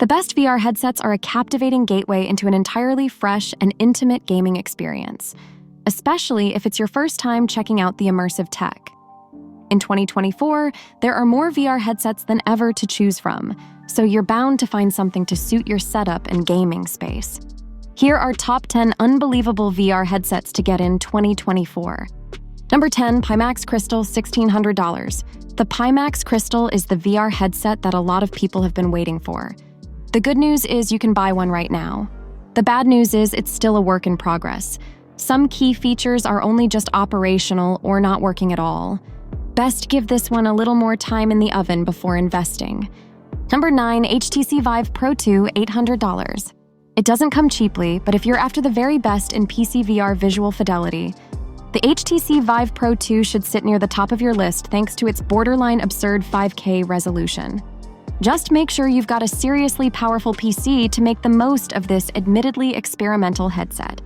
The best VR headsets are a captivating gateway into an entirely fresh and intimate gaming experience, especially if it's your first time checking out the immersive tech. In 2024, there are more VR headsets than ever to choose from, so you're bound to find something to suit your setup and gaming space. Here are top 10 unbelievable VR headsets to get in 2024. Number 10, Pimax Crystal, $1,600. The Pimax Crystal is the VR headset that a lot of people have been waiting for. The good news is you can buy one right now. The bad news is it's still a work in progress. Some key features are only just operational or not working at all. Best give this one a little more time in the oven before investing. Number 9, HTC Vive Pro 2, $800. It doesn't come cheaply, but if you're after the very best in PC VR visual fidelity, the HTC Vive Pro 2 should sit near the top of your list thanks to its borderline absurd 5K resolution. Just make sure you've got a seriously powerful PC to make the most of this admittedly experimental headset.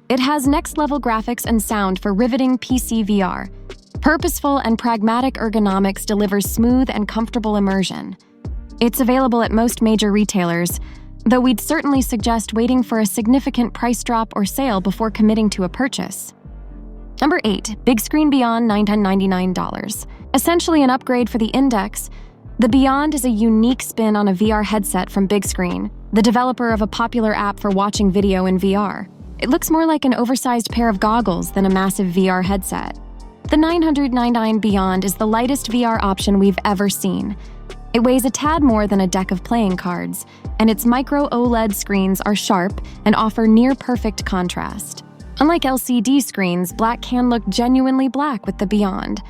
It has next-level graphics and sound for riveting PC VR. Purposeful and pragmatic ergonomics delivers smooth and comfortable immersion. It's available at most major retailers, though we'd certainly suggest waiting for a significant price drop or sale before committing to a purchase. Number 8, Big Screen Beyond, $999. Essentially an upgrade for the Index, the Beyond is a unique spin on a VR headset from Big Screen, the developer of a popular app for watching video in VR. It looks more like an oversized pair of goggles than a massive VR headset. The $999 Beyond is the lightest VR option we've ever seen. It weighs a tad more than a deck of playing cards, and its micro OLED screens are sharp and offer near-perfect contrast. Unlike LCD screens, black can look genuinely black with the Beyond.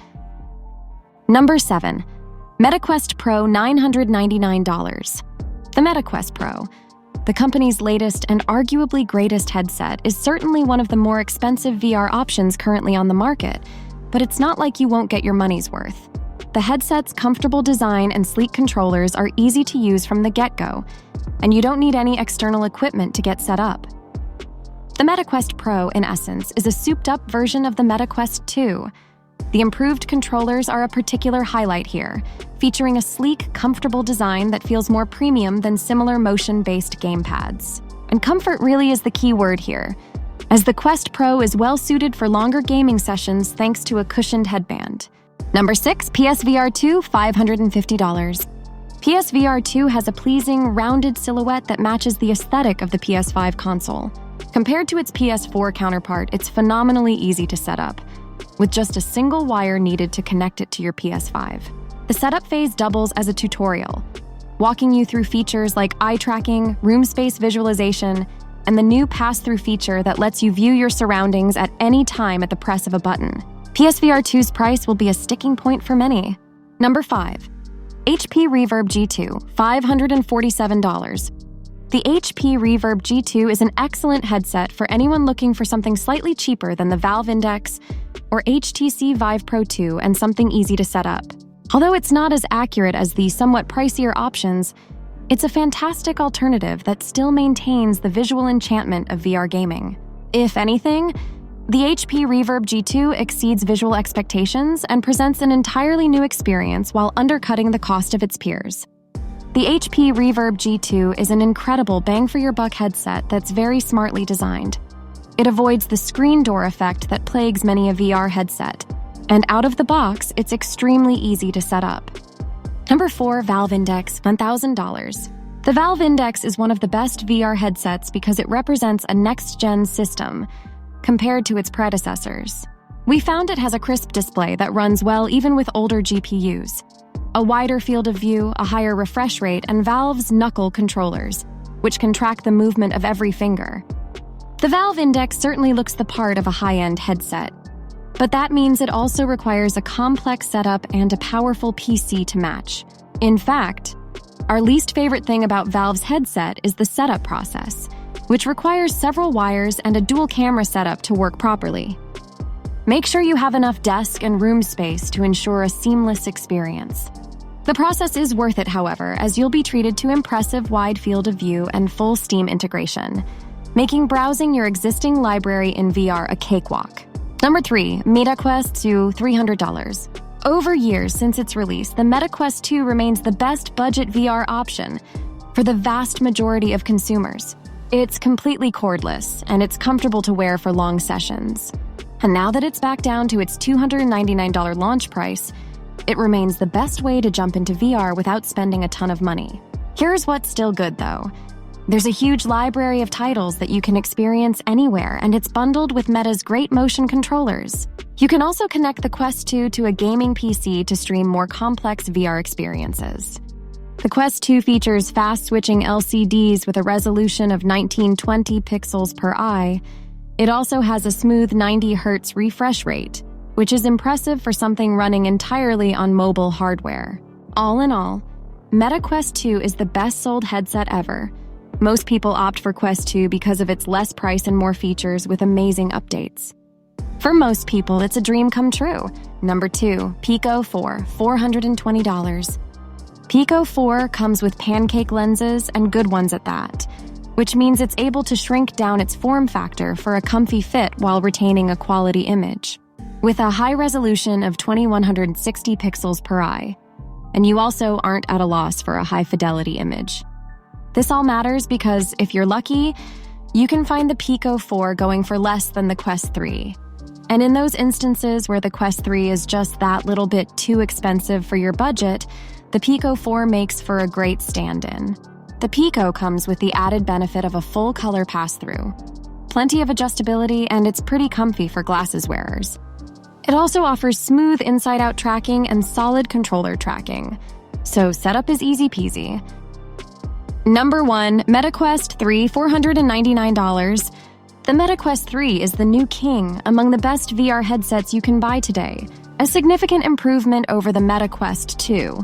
Number 7, MetaQuest Pro, $999. The MetaQuest Pro, the company's latest and arguably greatest headset, is certainly one of the more expensive VR options currently on the market, but it's not like you won't get your money's worth. The headset's comfortable design and sleek controllers are easy to use from the get-go, and you don't need any external equipment to get set up. The MetaQuest Pro, in essence, is a souped-up version of the MetaQuest 2. The improved controllers are a particular highlight here, featuring a sleek, comfortable design that feels more premium than similar motion-based gamepads. And comfort really is the key word here, as the Quest Pro is well-suited for longer gaming sessions thanks to a cushioned headband. Number 6, PSVR 2, $550. PSVR 2 has a pleasing, rounded silhouette that matches the aesthetic of the PS5 console. Compared to its PS4 counterpart, it's phenomenally easy to set up, with just a single wire needed to connect it to your PS5. The setup phase doubles as a tutorial, walking you through features like eye tracking, room space visualization, and the new pass-through feature that lets you view your surroundings at any time at the press of a button. PSVR 2's price will be a sticking point for many. Number 5, HP Reverb G2, $547. The HP Reverb G2 is an excellent headset for anyone looking for something slightly cheaper than the Valve Index or HTC Vive Pro 2 and something easy to set up. Although it's not as accurate as the somewhat pricier options, it's a fantastic alternative that still maintains the visual enchantment of VR gaming. If anything, the HP Reverb G2 exceeds visual expectations and presents an entirely new experience while undercutting the cost of its peers. The HP Reverb G2 is an incredible bang-for-your-buck headset that's very smartly designed. It avoids the screen door effect that plagues many a VR headset, and out of the box, it's extremely easy to set up. Number 4, Valve Index, $1,000. The Valve Index is one of the best VR headsets because it represents a next-gen system compared to its predecessors. We found it has a crisp display that runs well even with older GPUs, a wider field of view, a higher refresh rate, and Valve's knuckle controllers, which can track the movement of every finger. The Valve Index certainly looks the part of a high-end headset, but that means it also requires a complex setup and a powerful PC to match. In fact, our least favorite thing about Valve's headset is the setup process, which requires several wires and a dual camera setup to work properly. Make sure you have enough desk and room space to ensure a seamless experience. The process is worth it, however, as you'll be treated to impressive wide field of view and full Steam integration, making browsing your existing library in VR a cakewalk. Number 3, MetaQuest 2, $300. Over years since its release, the MetaQuest 2 remains the best budget VR option, For the vast majority of consumers, it's completely cordless and it's comfortable to wear for long sessions. And now that it's back down to its $299 launch price, it remains the best way to jump into VR without spending a ton of money. Here's what's still good though. There's a huge library of titles that you can experience anywhere, and it's bundled with Meta's great motion controllers. You can also connect the Quest 2 to a gaming PC to stream more complex VR experiences. The Quest 2 features fast-switching LCDs with a resolution of 1920 pixels per eye. It also has a smooth 90 Hz refresh rate, which is impressive for something running entirely on mobile hardware. All in all, Meta Quest 2 is the best-sold headset ever. Most people opt for Quest 2 because of its less price and more features with amazing updates. For most people, it's a dream come true. Number 2, Pico IV, $420. Pico IV comes with pancake lenses and good ones at that, which means it's able to shrink down its form factor for a comfy fit while retaining a quality image. With a high resolution of 2160 pixels per eye. And you also aren't at a loss for a high-fidelity image. This all matters because, if you're lucky, you can find the Pico IV going for less than the Quest 3. And in those instances where the Quest 3 is just that little bit too expensive for your budget, the Pico IV makes for a great stand-in. The Pico comes with the added benefit of a full color pass-through, plenty of adjustability, and it's pretty comfy for glasses wearers. It also offers smooth inside-out tracking and solid controller tracking, so setup is easy peasy. Number 1, Meta Quest 3, $499. The Meta Quest 3 is the new king among the best VR headsets you can buy today, a significant improvement over the Meta Quest 2.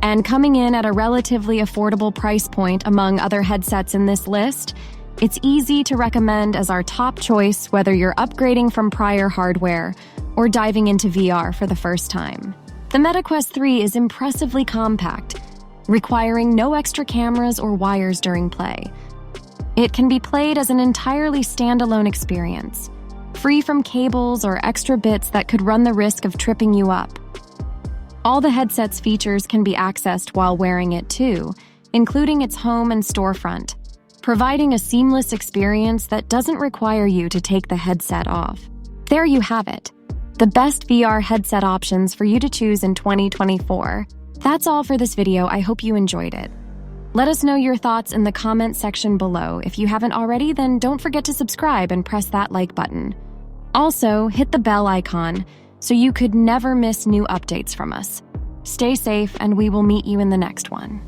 And coming in at a relatively affordable price point among other headsets in this list, it's easy to recommend as our top choice whether you're upgrading from prior hardware or diving into VR for the first time. The Meta Quest 3 is impressively compact, requiring no extra cameras or wires during play. It can be played as an entirely standalone experience, free from cables or extra bits that could run the risk of tripping you up. All the headset's features can be accessed while wearing it too, including its home and storefront, providing a seamless experience that doesn't require you to take the headset off. There you have it, the best VR headset options for you to choose in 2024. That's all for this video. I hope you enjoyed it. Let us know your thoughts in the comment section below. If you haven't already, then don't forget to subscribe and press that like button. Also, hit the bell icon so you could never miss new updates from us. Stay safe, and we will meet you in the next one.